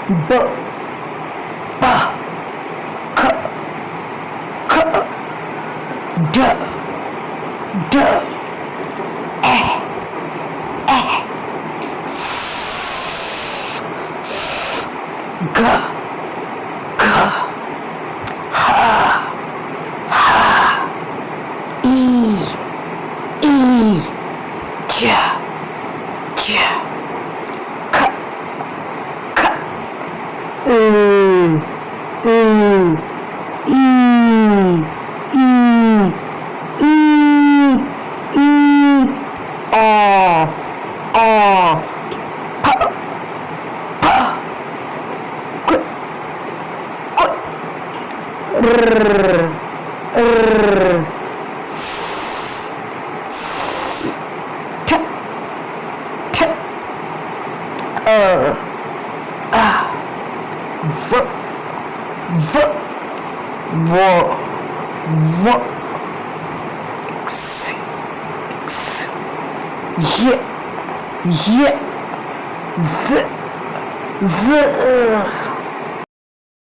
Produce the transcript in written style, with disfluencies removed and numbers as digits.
b, b, k, k, d, d, g, g, ha, e, j, j, k, k, e, z,